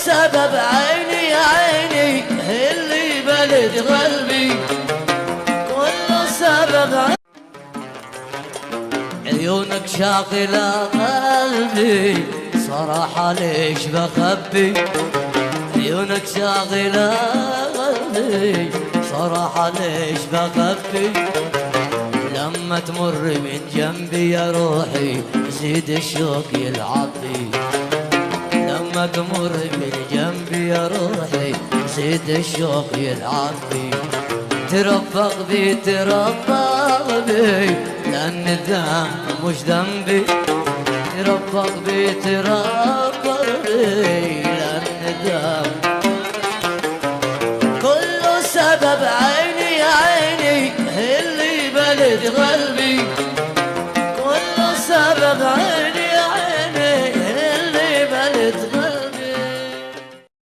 سبب عيني عيني اللي بلد قلبي، كل سبب عيونك شاغلة قلبي، صراحة ليش بخبي؟ عيونك شاغلة قلبي، صراحة ليش بخبي؟ لما تمر من جنبي يا روحي يزيد الشوق يلعب بي، لما تمر من جنبي يا روحي يزيد الشوق يلعب بي. ترفق بي ترفق بي لأن الذنب مش ذنبي، ترفق بي ترفق بي